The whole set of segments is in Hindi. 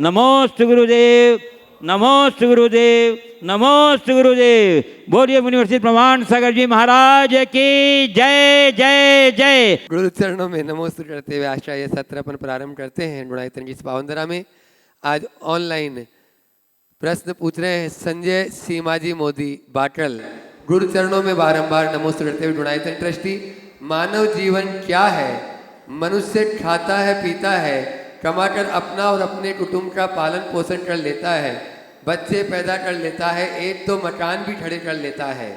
नमोस्तु गुरुदेव, नमोस्तु गुरुदेव, नमोस्तु गुरुदेव। बोलिए मुनिवर्षि प्रमाण सागर जी महाराज की जय जय जय। गुरु चरणों में नमोस्तु करते हुए आशा ये सत्र अपन प्रारंभ करते हैं गुणायतन की इस पावनधरा में। आज ऑनलाइन प्रश्न पूछ रहे हैं संजय सीमाजी मोदी बाटल। गुरु चरणों में बारंबार नमोस्तु करते हुए गुणायतन ट्रस्टी, मानव जीवन क्या है? मनुष्य खाता है, पीता है, कमाकर अपना और अपने कुटुंब का पालन पोषण कर लेता है, बच्चे पैदा कर लेता है, एक तो मकान भी खड़े कर लेता है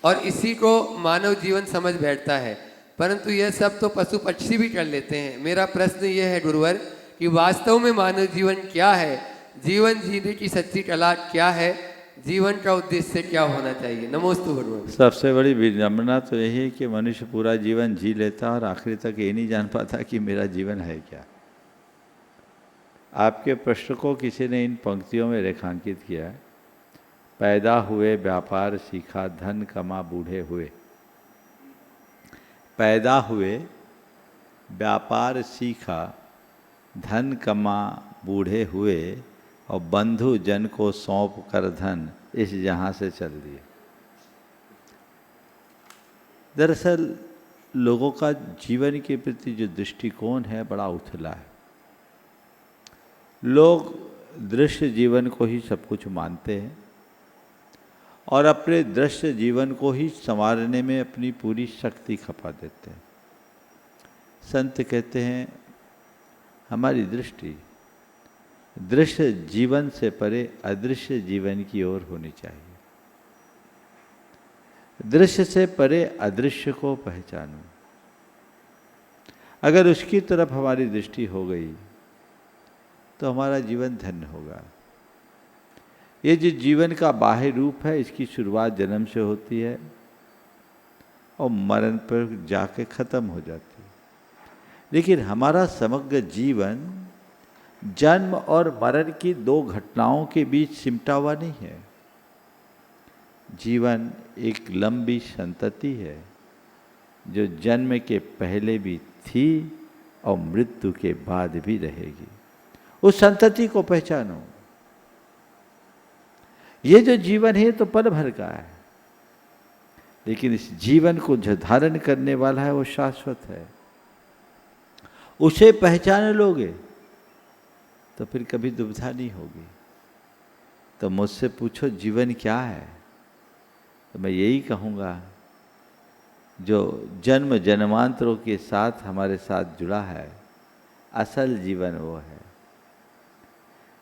और इसी को मानव जीवन समझ बैठता है। परंतु यह सब तो पशु पक्षी भी कर लेते हैं। मेरा प्रश्न यह है गुरुवर कि वास्तव में मानव जीवन क्या है? जीवन जीने की सच्ची कला क्या है? जीवन का उद्देश्य क्या होना चाहिए? नमोस्तु गुरुवर। सबसे बड़ी विडंबना तो यही है कि मनुष्य पूरा जीवन जी लेता और आखिरी तक ये नहीं जान पाता कि मेरा जीवन है क्या। आपके प्रश्न को किसी ने इन पंक्तियों में रेखांकित किया है। पैदा हुए व्यापार सीखा, धन कमा बूढ़े हुए। पैदा हुए व्यापार सीखा, धन कमा बूढ़े हुए और बंधु जन को सौंप कर धन इस जहां से चल दिए। दरअसल लोगों का जीवन के प्रति जो दृष्टिकोण है बड़ा उथला है। लोग दृश्य जीवन को ही सब कुछ मानते हैं और अपने दृश्य जीवन को ही संवारने में अपनी पूरी शक्ति खपा देते हैं। संत कहते हैं हमारी दृष्टि दृश्य जीवन से परे अदृश्य जीवन की ओर होनी चाहिए। दृश्य से परे अदृश्य को पहचानो। अगर उसकी तरफ हमारी दृष्टि हो गई तो हमारा जीवन धन्य होगा। ये जो जीवन का बाह्य रूप है इसकी शुरुआत जन्म से होती है और मरण पर जाके खत्म हो जाती है। लेकिन हमारा समग्र जीवन जन्म और मरण की दो घटनाओं के बीच सिमटा हुआ नहीं है। जीवन एक लंबी संतति है जो जन्म के पहले भी थी और मृत्यु के बाद भी रहेगी। उस संतति को पहचानो। ये जो जीवन है तो पल भर का है, लेकिन इस जीवन को जो धारण करने वाला है वो शाश्वत है। उसे पहचान लोगे तो फिर कभी दुविधा नहीं होगी। तो मुझसे पूछो जीवन क्या है, तो मैं यही कहूँगा जो जन्म जन्मांतरों के साथ हमारे साथ जुड़ा है, असल जीवन वो है।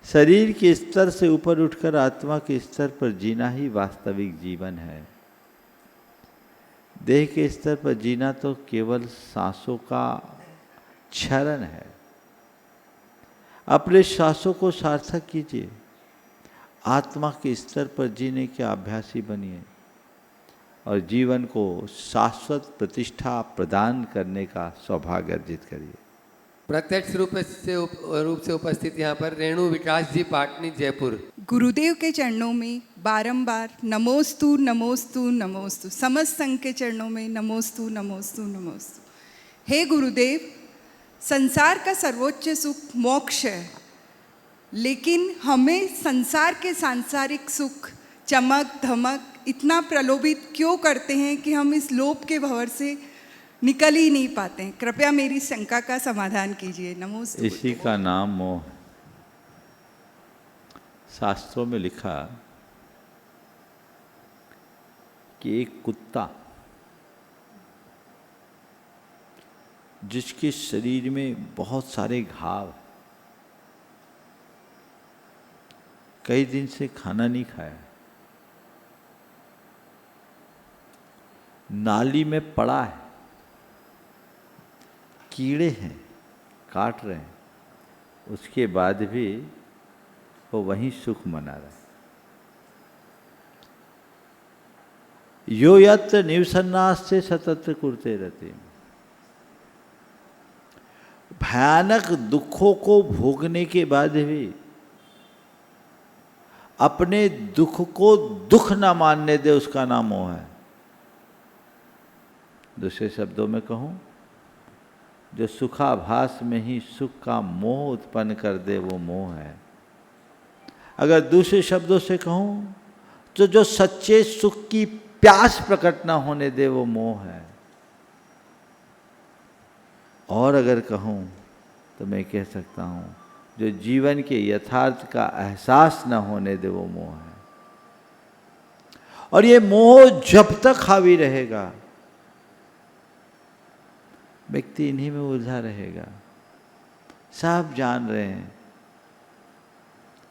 शरीर के स्तर से ऊपर उठकर आत्मा के स्तर पर जीना ही वास्तविक जीवन है। देह के स्तर पर जीना तो केवल सांसों का क्षरण है। अपने सांसों को सार्थक कीजिए। आत्मा के स्तर पर जीने के अभ्यासी बनिए और जीवन को शाश्वत प्रतिष्ठा प्रदान करने का सौभाग्य अर्जित करिए। प्रत्यक्ष रूप से उपस्थित यहाँ पर रेणु विकास जी पाटनी जयपुर। गुरुदेव के चरणों में बारंबार नमोस्तु नमोस्तु नमोस्तु। समस्त संघ के चरणों में नमोस्तु नमोस्तु नमोस्तु। हे गुरुदेव, संसार का सर्वोच्च सुख मोक्ष है, लेकिन हमें संसार के सांसारिक सुख, चमक धमक इतना प्रलोभित क्यों करते हैं कि हम इस लोभ के भंवर से निकल ही नहीं पाते हैं। कृपया मेरी शंका का समाधान कीजिए। नमोस्तु। इसी का नाम मोह। शास्त्रों में लिखा कि एक कुत्ता जिसके शरीर में बहुत सारे घाव, कई दिन से खाना नहीं खाया, नाली में पड़ा है, कीड़े हैं काट रहे हैं, उसके बाद भी वो वहीं सुख मना रहा है। यो यत्र निवसन्नास से सतत कुरते रहते। भयानक दुखों को भोगने के बाद भी अपने दुख को दुख ना मानने दे, उसका नाम मोह है। दूसरे शब्दों में कहूं, जो सुखाभास में ही सुख का मोह उत्पन्न कर दे वो मोह है। अगर दूसरे शब्दों से कहूँ तो जो सच्चे सुख की प्यास प्रकट ना होने दे वो मोह है। और अगर कहूँ तो मैं कह सकता हूँ जो जीवन के यथार्थ का एहसास न होने दे वो मोह है। और ये मोह जब तक हावी रहेगा व्यक्ति इन्हीं में उलझा रहेगा। सब जान रहे हैं,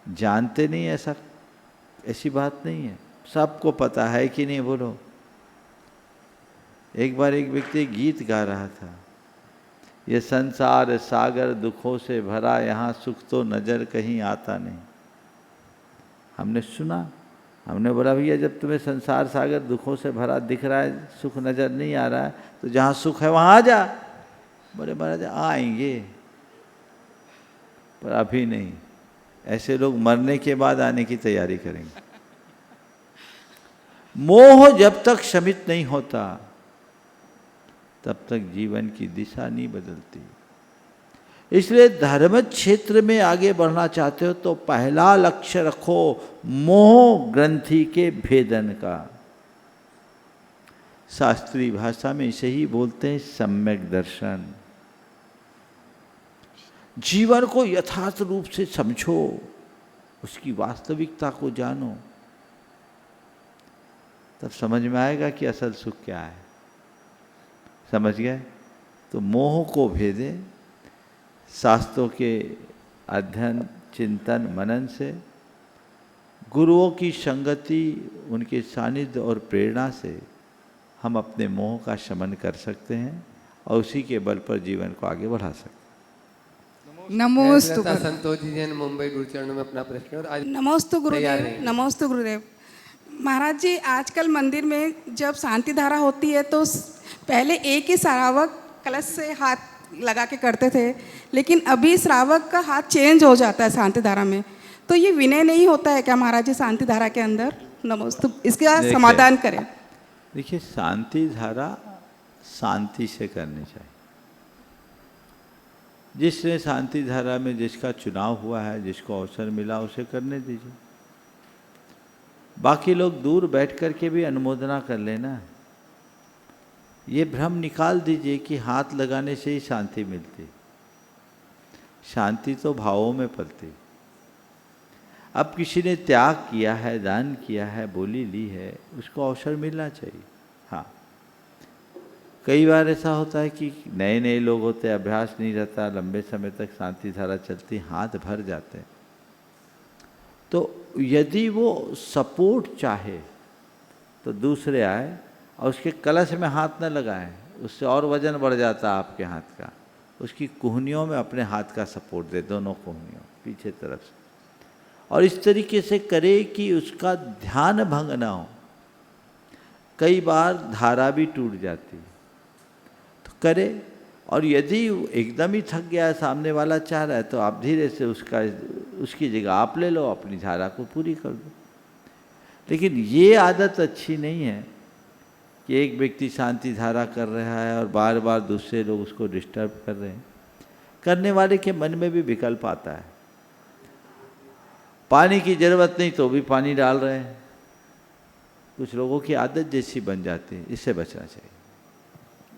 जानते नहीं, ऐसी बात नहीं है, सबको पता है कि नहीं बोलो। एक बार एक व्यक्ति गीत गा रहा था, ये संसार सागर दुखों से भरा, यहाँ सुख तो नजर कहीं आता नहीं। हमने सुना, हमने बोला भैया जब तुम्हें संसार सागर दुखों से भरा दिख रहा है, सुख नजर नहीं आ रहा है, तो जहाँ सुख है वहाँ आ जा। बोले महाराज आएंगे पर अभी नहीं, ऐसे लोग मरने के बाद आने की तैयारी करेंगे। मोह जब तक शमित नहीं होता तब तक जीवन की दिशा नहीं बदलती। इसलिए धर्म क्षेत्र में आगे बढ़ना चाहते हो तो पहला लक्ष्य रखो मोह ग्रंथि के भेदन का। शास्त्रीय भाषा में इसे ही बोलते हैं सम्यक दर्शन। जीवन को यथार्थ रूप से समझो, उसकी वास्तविकता को जानो, तब समझ में आएगा कि असल सुख क्या है। समझ गए? तो मोह को भेदे शास्त्रों के अध्ययन चिंतन मनन से, गुरुओं की संगति उनके सानिध्य और प्रेरणा से हम अपने मोह का शमन कर सकते हैं और उसी के बल पर जीवन को आगे बढ़ा सकते हैं। नमोस्तु संतोष जी जैन मुंबई गुरुचरणों में अपना प्रश्न और आज नमोस्तु गुरुदेव। नमोस्तु गुरुदेव। महाराज जी आजकल मंदिर में जब शांति धारा होती है तो पहले एक ही श्रावक कलश से हाथ लगा के करते थे, लेकिन अभी श्रावक का हाथ चेंज हो जाता है शांति धारा में, तो ये विनय नहीं होता है क्या महाराज जी शांति धारा के अंदर? नमोस्तु, इसका समाधान करें। देखिए, शांति धारा शांति से करनी चाहिए। जिसने शांति धारा में जिसका चुनाव हुआ है, जिसको अवसर मिला, उसे करने दीजिए। बाकी लोग दूर बैठ कर के भी अनुमोदना कर लेना। ये भ्रम निकाल दीजिए कि हाथ लगाने से ही शांति मिलती। शांति तो भावों में पलती। अब किसी ने त्याग किया है, दान किया है, बोली ली है, उसको अवसर मिलना चाहिए। हाँ, कई बार ऐसा होता है कि नए नए लोग होते, अभ्यास नहीं रहता, लंबे समय तक शांति धारा चलती, हाथ भर जाते हैं। तो यदि वो सपोर्ट चाहे तो दूसरे आए और उसके कलश में हाथ न लगाएं, उससे और वजन बढ़ जाता है आपके हाथ का। उसकी कुहनियों में अपने हाथ का सपोर्ट दे, दोनों कुहनियों पीछे तरफ से, और इस तरीके से करे कि उसका ध्यान भंग ना हो। कई बार धारा भी टूट जाती है, तो करे। और यदि एकदम ही थक गया है, सामने वाला चाह रहा है, तो आप धीरे से उसकी जगह आप ले लो, अपनी धारा को पूरी कर दो। लेकिन ये आदत अच्छी नहीं है कि एक व्यक्ति शांति धारा कर रहा है और बार बार दूसरे लोग उसको डिस्टर्ब कर रहे हैं। करने वाले के मन में भी विकल्प आता है। पानी की जरूरत नहीं तो भी पानी डाल रहे हैं। कुछ लोगों की आदत जैसी बन जाती है, इससे बचना चाहिए।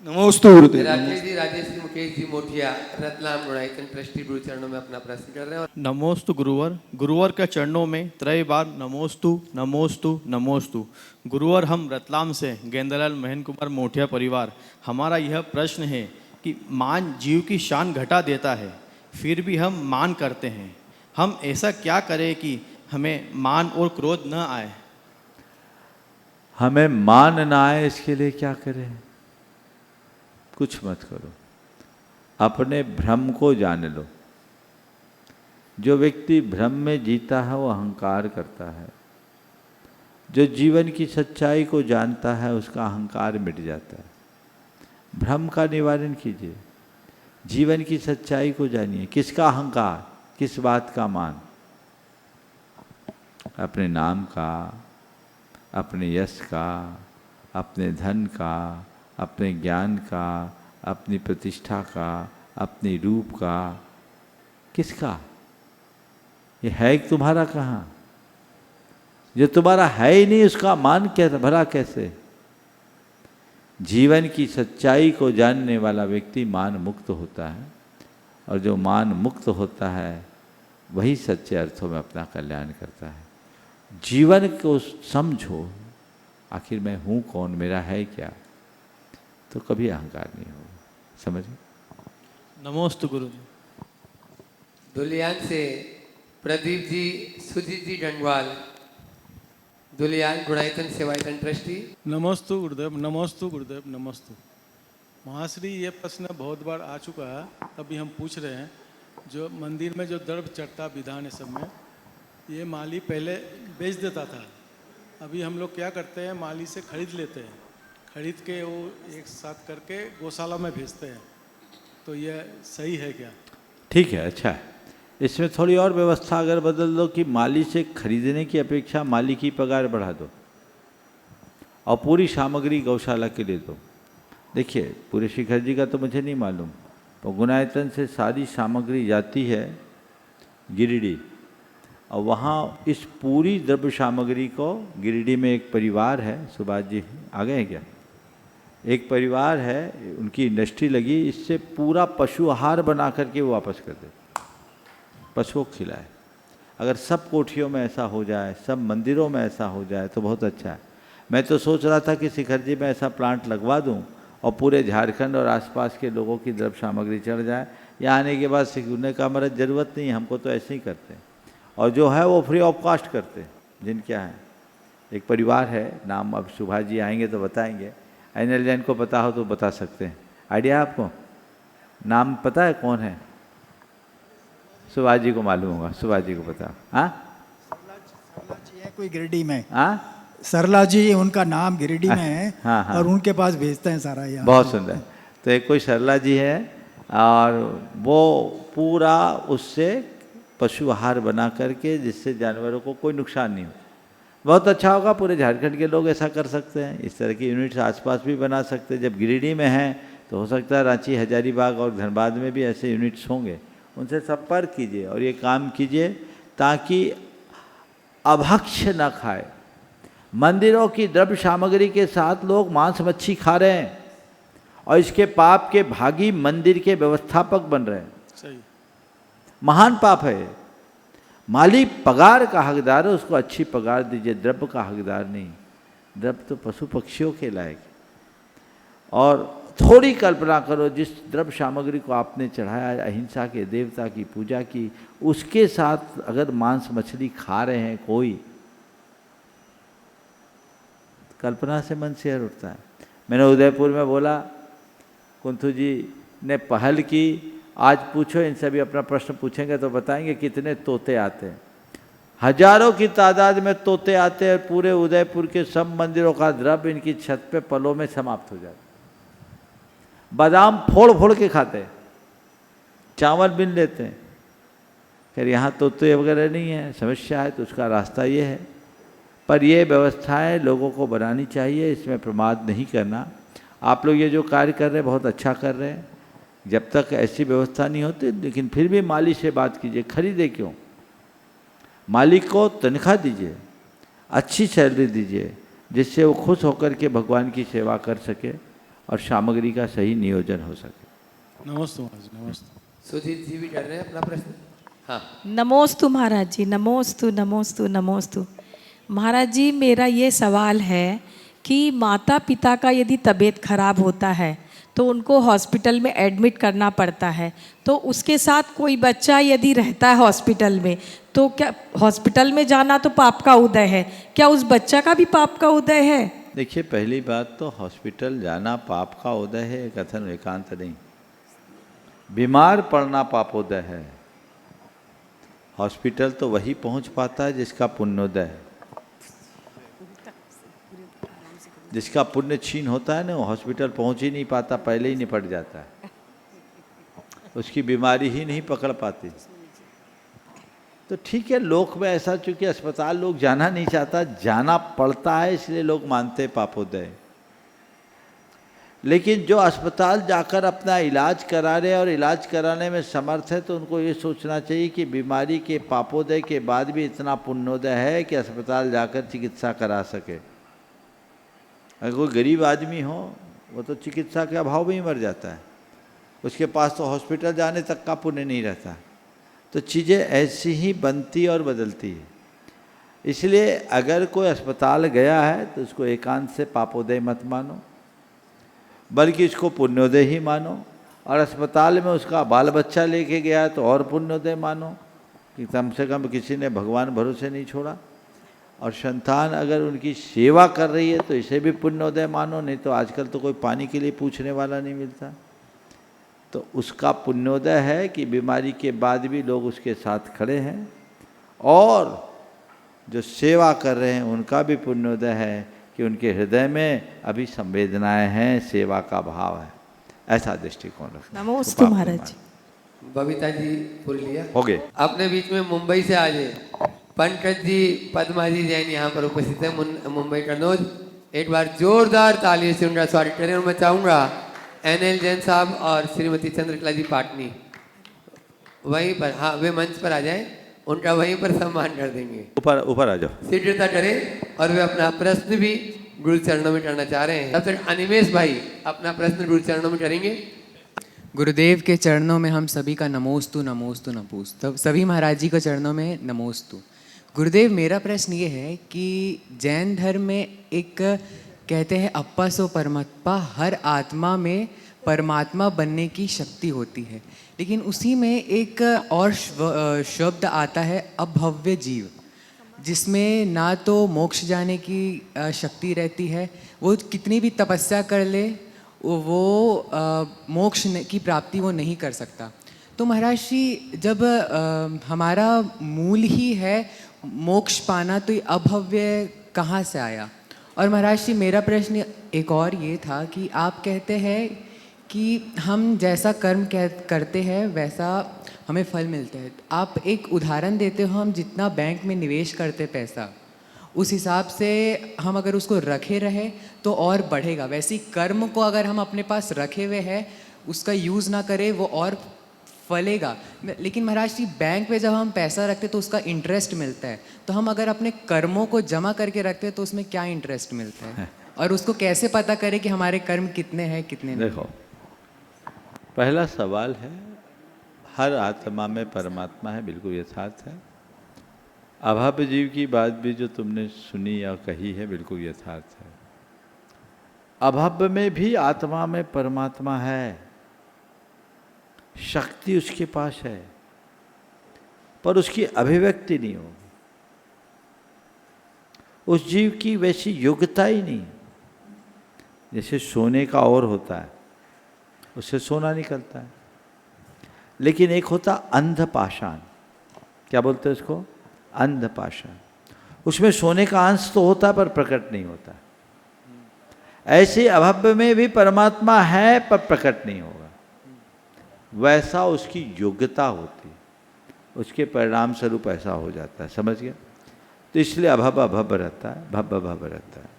नमोस्तु गुरुदेव। राकेश जी मुकेश जी मोठिया रतलाम गुणायतन ट्रस्टी गुरु चरणों में अपना प्रश्न कर रहे हैं। नमोस्तु गुरुवर। गुरुवर के चरणों में त्रय बार नमोस्तु नमोस्तु नमोस्तु। गुरुवर, हम रतलाम से गेंदलाल महेंद्र कुमार मोठिया परिवार, हमारा यह प्रश्न है कि मान जीव की शान घटा देता है, फिर भी हम मान करते हैं। हम ऐसा क्या करें कि हमें मान और क्रोध न आए? हमें मान ना आए इसके लिए क्या करें? कुछ मत करो, अपने भ्रम को जान लो। जो व्यक्ति भ्रम में जीता है वो अहंकार करता है। जो जीवन की सच्चाई को जानता है उसका अहंकार मिट जाता है। भ्रम का निवारण कीजिए, जीवन की सच्चाई को जानिए। किसका अहंकार, किस बात का मान? अपने नाम का, अपने यश का, अपने धन का, अपने ज्ञान का, अपनी प्रतिष्ठा का, अपने रूप का, किसका? ये है तुम्हारा कहाँ? जो तुम्हारा है ही नहीं उसका मान क्या भला कैसे? जीवन की सच्चाई को जानने वाला व्यक्ति मान मुक्त होता है, और जो मान मुक्त होता है वही सच्चे अर्थों में अपना कल्याण करता है। जीवन को समझो, आखिर मैं हूँ कौन, मेरा है क्या, तो कभी अहंकार नहीं होगा। समझे? नमोस्तु गुरु जी। दुलियान से प्रदीप जी, सुजीत जी डंडवाल, दुलियान गुणायतन सेवायतन ट्रस्टी। नमस्तु गुरुदेव, नमस्तु गुरुदेव, नमस्तु। महाश्री, ये प्रश्न बहुत बार आ चुका है, तभी हम पूछ रहे हैं। जो मंदिर में जो दर्भ चढ़ता विधान है सब में, ये माली पहले बेच देता था, अभी हम लोग क्या करते हैं, माली से खरीद लेते हैं, खरीद के वो एक साथ करके गौशाला में भेजते हैं। तो ये सही है क्या? ठीक है, अच्छा है। इसमें थोड़ी और व्यवस्था अगर बदल दो कि माली से खरीदने की अपेक्षा माली की पगार बढ़ा दो और पूरी सामग्री गौशाला के लिए दो। देखिए, पूरे शिखर जी का तो मुझे नहीं मालूम, तो गुणायतन से सारी सामग्री जाती है गिरिडीह, और वहाँ इस पूरी द्रव्य सामग्री को, गिरिडीह में एक परिवार है, सुभाष जी आ गए हैं क्या? एक परिवार है, उनकी इंडस्ट्री लगी, इससे पूरा पशु आहार बना करके वो वापस कर दे, पशुओं को खिलाए। अगर सब कोठियों में ऐसा हो जाए, सब मंदिरों में ऐसा हो जाए तो बहुत अच्छा है। मैं तो सोच रहा था कि शिखर जी में ऐसा प्लांट लगवा दूं और पूरे झारखंड और आसपास के लोगों की द्रव्य सामग्री चढ़ जाए। यहाँ आने के बाद सिखने का हमारा ज़रूरत नहीं है, हमको तो ऐसे ही करते हैं, और जो है वो फ्री ऑफ कॉस्ट करते हैं। जिनके यहाँ है एक परिवार है, नाम अब सुभाष जी आएंगे तो बताएंगे, अनिल जैन को पता हो तो बता सकते हैं। आइडिया आपको? नाम पता है कौन है? सुभाष जी को मालूम होगा, सुभाष जी को पता। हाँ, सरला जी है कोई गिरिडीह में। हाँ, सरला जी उनका नाम गिरिडीह में है। हाँ, हाँ। और उनके पास भेजते हैं सारा यहाँ। बहुत सुंदर। तो एक कोई सरला जी है, और वो पूरा उससे पशु आहार बना करके, जिससे जानवरों को कोई नुकसान नहीं हो। बहुत अच्छा होगा, पूरे झारखंड के लोग ऐसा कर सकते हैं। इस तरह की यूनिट्स आसपास भी बना सकते हैं। जब गिरिडीह में हैं तो हो सकता है रांची, हजारीबाग और धनबाद में भी ऐसे यूनिट्स होंगे। उनसे संपर्क कीजिए और ये काम कीजिए ताकि अभक्ष न खाए। मंदिरों की द्रव्य सामग्री के साथ लोग मांस मच्छी खा रहे हैं और इसके पाप के भागी मंदिर के व्यवस्थापक बन रहे हैं। सही। महान पाप है। मालिक पगार का हकदार है, उसको अच्छी पगार दीजिए, द्रव्य का हकदार नहीं। द्रव्य तो पशु पक्षियों के लायक। और थोड़ी कल्पना करो, जिस द्रव्य सामग्री को आपने चढ़ाया, अहिंसा के देवता की पूजा की, उसके साथ अगर मांस मछली खा रहे हैं कोई, कल्पना से मन शेर उठता है। मैंने उदयपुर में बोला, कुंथू जी ने पहल की। आज पूछो, इनसे भी अपना प्रश्न पूछेंगे तो बताएंगे कितने तोते आते हैं। हजारों की तादाद में तोते आते हैं। पूरे उदयपुर के सब मंदिरों का द्रव्य इनकी छत पे पलों में समाप्त हो जाता। बादाम फोड़ फोड़ के खाते हैं, चावल बिन लेते हैं। फिर यहाँ तोते वगैरह नहीं है, समस्या है, तो उसका रास्ता ये है। पर ये व्यवस्थाएं लोगों को बनानी चाहिए, इसमें प्रमाद नहीं करना। आप लोग ये जो कार्य कर रहे हैं बहुत अच्छा कर रहे हैं। जब तक ऐसी व्यवस्था नहीं होती, लेकिन फिर भी माली से बात कीजिए। खरीदे क्यों? मालिक को तनख्वाह दीजिए, अच्छी सैलरी दीजिए, जिससे वो खुश होकर के भगवान की सेवा कर सके और सामग्री का सही नियोजन हो सके। नमस्ते महाराज, नमस्ते। सुजीत जी भी कर रहे हैं अपना प्रश्न। हाँ, नमोस्तु महाराज जी, नमोस्तु नमोस्तु नमोस्तु। महाराज जी, मेरा ये सवाल है कि माता पिता का यदि तबीयत खराब होता है तो उनको हॉस्पिटल में एडमिट करना पड़ता है, तो उसके साथ कोई बच्चा यदि रहता है हॉस्पिटल में, तो क्या हॉस्पिटल में जाना तो पाप का उदय है, क्या उस बच्चा का भी पाप का उदय है? देखिए, पहली बात तो हॉस्पिटल जाना पाप का उदय है, कथन एकांत नहीं। बीमार पड़ना पापोदय है। हॉस्पिटल तो वही पहुंच पाता है जिसका पुण्योदय है। जिसका पुण्य छीन होता है ना, वो हॉस्पिटल पहुंच ही नहीं पाता, पहले ही निपट जाता है, उसकी बीमारी ही नहीं पकड़ पाती। तो ठीक है, लोक में ऐसा, चूंकि अस्पताल लोग जाना नहीं चाहता, जाना पड़ता है, इसलिए लोग मानते पापोदय। लेकिन जो अस्पताल जाकर अपना इलाज करा रहे और इलाज कराने में समर्थ है, तो उनको ये सोचना चाहिए कि बीमारी के पापोदय के बाद भी इतना पुण्योदय है कि अस्पताल जाकर चिकित्सा करा सके। अगर कोई गरीब आदमी हो, वो तो चिकित्सा के अभाव में ही मर जाता है, उसके पास तो हॉस्पिटल जाने तक का पुण्य नहीं रहता। तो चीज़ें ऐसी ही बनती और बदलती है। इसलिए अगर कोई अस्पताल गया है तो उसको एकांत से पापोदय मत मानो, बल्कि इसको पुण्योदय ही मानो। और अस्पताल में उसका बाल बच्चा लेके गया तो और पुण्योदय मानो कि कम से कम किसी ने भगवान भरोसे नहीं छोड़ा। और संतान अगर उनकी सेवा कर रही है तो इसे भी पुण्योदय मानो। नहीं तो आजकल तो कोई पानी के लिए पूछने वाला नहीं मिलता, तो उसका पुण्योदय है कि बीमारी के बाद भी लोग उसके साथ खड़े हैं। और जो सेवा कर रहे हैं उनका भी पुण्योदय है कि उनके हृदय में अभी संवेदनाएं हैं, सेवा का भाव है। ऐसा दृष्टिकोण रखना। नमोस्तु महाराज। बबीता जी पुरलिया हो गए। अपने बीच में मुंबई से आज पंकज जी, पद्मा जी जैन यहाँ पर उपस्थित है, मुंबई कन्नौज। एक बार जोरदार तालियों से उनका स्वागत करें। और मैं चाहूँगा NL जैन साहब और श्रीमती चंद्रकला जी पाटनी वहीं पर, हाँ वे मंच पर आ जाए, उनका वहीं पर सम्मान कर देंगे। ऊपर आ जाओ। शीघ्रता करें। और वे अपना प्रश्न भी गुरु चरणों में करना चाह रहे हैं। तब तक अनिमेश भाई अपना प्रश्न गुरु चरणों में करेंगे। गुरुदेव के चरणों में हम सभी का नमोस्तु नमोस्तु नमोस्तु। सभी महाराज जी के चरणों में नमोस्तु। गुरुदेव, मेरा प्रश्न ये है कि जैन धर्म में एक कहते हैं अप्पा सो परमात्मा, हर आत्मा में परमात्मा बनने की शक्ति होती है, लेकिन उसी में एक और शब्द आता है अभव्य जीव, जिसमें ना तो मोक्ष जाने की शक्ति रहती है, वो कितनी भी तपस्या कर ले वो मोक्ष की प्राप्ति वो नहीं कर सकता। तो महाराज जी, जब हमारा मूल ही है मोक्ष पाना, तो ये अभव्य कहाँ से आया? और महाराज जी, मेरा प्रश्न एक और ये था कि आप कहते हैं कि हम जैसा कर्म करते हैं वैसा हमें फल मिलता है। आप एक उदाहरण देते हो, हम जितना बैंक में निवेश करते पैसा, उस हिसाब से हम अगर उसको रखे रहे तो और बढ़ेगा। वैसे ही कर्म को अगर हम अपने पास रखे हुए हैं, उसका यूज़ ना करें, वो और फलेगा। लेकिन महाराज जी, बैंक में जब हम पैसा रखते तो उसका इंटरेस्ट मिलता है, तो हम अगर अपने कर्मों को जमा करके रखते हैं तो उसमें क्या इंटरेस्ट मिलता है? और उसको कैसे पता करें कि हमारे कर्म कितने हैं कितने नहीं? देखो, पहला सवाल है, हर आत्मा में परमात्मा है, बिल्कुल यथार्थ है। अभाव जीव की बात भी जो तुमने सुनी या कही है, बिल्कुल यथार्थ है। अभाव में भी आत्मा में परमात्मा है, शक्ति उसके पास है, पर उसकी अभिव्यक्ति नहीं होगी। उस जीव की वैसी योग्यता ही नहीं। जैसे सोने का और होता है, उससे सोना निकलता है, लेकिन एक होता अंधपाषाण, क्या बोलते हैं उसको? अंधपाषाण। उसमें सोने का अंश तो होता है पर प्रकट नहीं होता। ऐसे अभाव में भी परमात्मा है पर प्रकट नहीं होगा। वैसा उसकी योग्यता होती है, उसके परिणाम स्वरूप ऐसा हो जाता है। समझ गया? तो इसलिए अभव अभव रहता है, भव भव रहता है।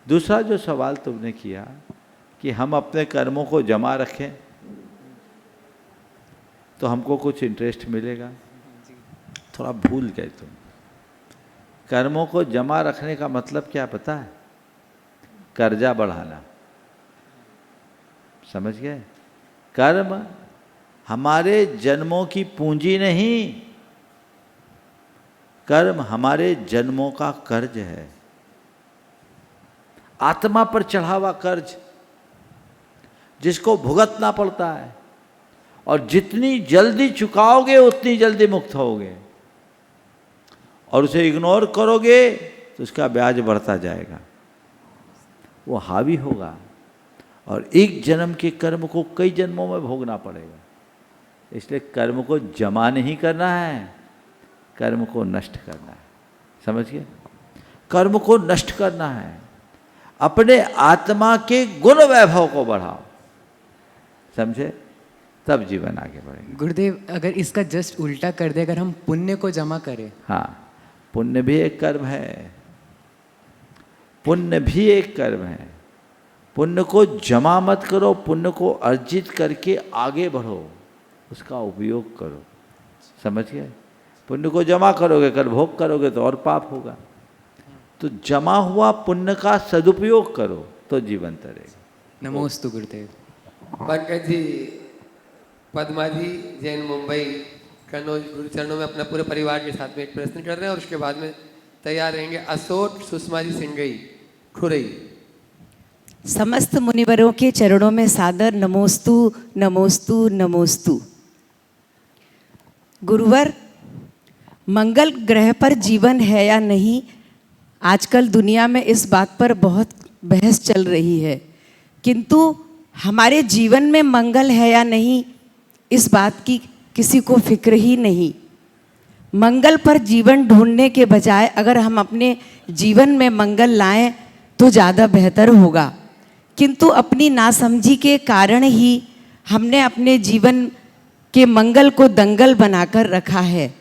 दूसरा जो सवाल तुमने किया कि हम अपने कर्मों को जमा रखें तो हमको कुछ इंटरेस्ट मिलेगा, थोड़ा भूल गए तुम। कर्मों को जमा रखने का मतलब क्या पता है? कर्जा बढ़ाना। समझ गए? कर्म हमारे जन्मों की पूंजी नहीं, कर्म हमारे जन्मों का कर्ज है, आत्मा पर चढ़ा हुआ कर्ज, जिसको भुगतना पड़ता है। और जितनी जल्दी चुकाओगे उतनी जल्दी मुक्त होगे, और उसे इग्नोर करोगे तो उसका ब्याज बढ़ता जाएगा, वो हावी होगा, और एक जन्म के कर्म को कई जन्मों में भोगना पड़ेगा। इसलिए कर्म को जमा नहीं करना है, कर्म को नष्ट करना है। समझ गए? कर्म को नष्ट करना है, अपने आत्मा के गुण वैभव को बढ़ाओ। समझे? तब जीवन आगे बढ़ेगा। गुरुदेव, अगर इसका जस्ट उल्टा कर दे, अगर हम पुण्य को जमा करें? हाँ, पुण्य भी एक कर्म है, पुण्य भी एक कर्म है। पुण्य को जमा मत करो, पुण्य को अर्जित करके आगे बढ़ो, उसका उपयोग करो। समझ गए? पुण्य को जमा करोगे, कल भोग करोगे तो और पाप होगा। तो जमा हुआ पुण्य का सदुपयोग करो तो जीवन तरेगा। नमोस्तु गुरुदेव। पंकज जी, पद्मा जी, जैन मुंबई, कन्नौज गुरु चरणों में अपना पूरे परिवार के साथ में एक प्रश्न कर रहे हैं और उसके बाद में तैयार रहेंगे असोट सुषमा जी सिंगई खुरई। समस्त मुनिवरों के चरणों में सादर नमोस्तु नमोस्तु नमोस्तु। गुरुवर, मंगल ग्रह पर जीवन है या नहीं, आजकल दुनिया में इस बात पर बहुत बहस चल रही है, किंतु हमारे जीवन में मंगल है या नहीं इस बात की किसी को फिक्र ही नहीं। मंगल पर जीवन ढूंढने के बजाय अगर हम अपने जीवन में मंगल लाएं तो ज़्यादा बेहतर होगा, किंतु अपनी नासमझी के कारण ही हमने अपने जीवन के मंगल को दंगल बनाकर रखा है।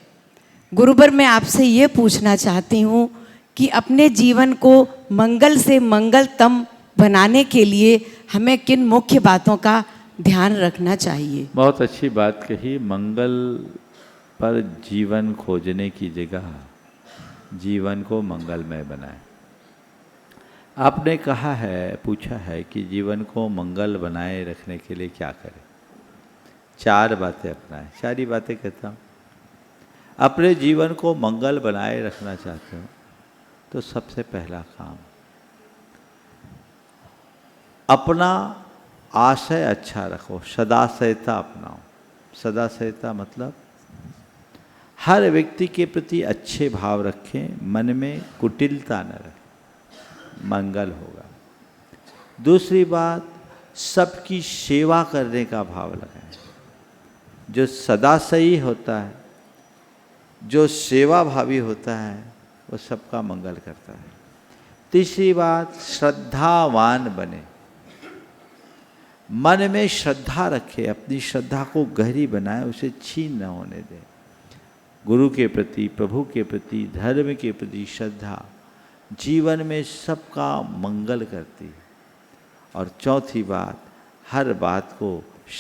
गुरुवर, मैं आपसे ये पूछना चाहती हूँ कि अपने जीवन को मंगल से मंगलतम बनाने के लिए हमें किन मुख्य बातों का ध्यान रखना चाहिए? बहुत अच्छी बात कही। मंगल पर जीवन खोजने की जगह जीवन को मंगलमय बनाए। आपने कहा है, पूछा है कि जीवन को मंगल बनाए रखने के लिए क्या करें। 4 बातें अपनाएं। 4 ही बातें कहता हूँ। अपने जीवन को मंगल बनाए रखना चाहते हो तो सबसे पहला काम, अपना आशय अच्छा रखो, सदाशयता अपनाओ। सदाशयता मतलब हर व्यक्ति के प्रति अच्छे भाव रखें, मन में कुटिलता न रखें, मंगल होगा। दूसरी बात, सबकी सेवा करने का भाव लगाएं। जो सदाशयी होता है, जो सेवा भावी होता है, वो सबका मंगल करता है। तीसरी बात, श्रद्धावान बने, मन में श्रद्धा रखे, अपनी श्रद्धा को गहरी बनाए, उसे छीन न होने दे। गुरु के प्रति, प्रभु के प्रति, धर्म के प्रति श्रद्धा जीवन में सबका मंगल करती है। और चौथी बात, हर बात को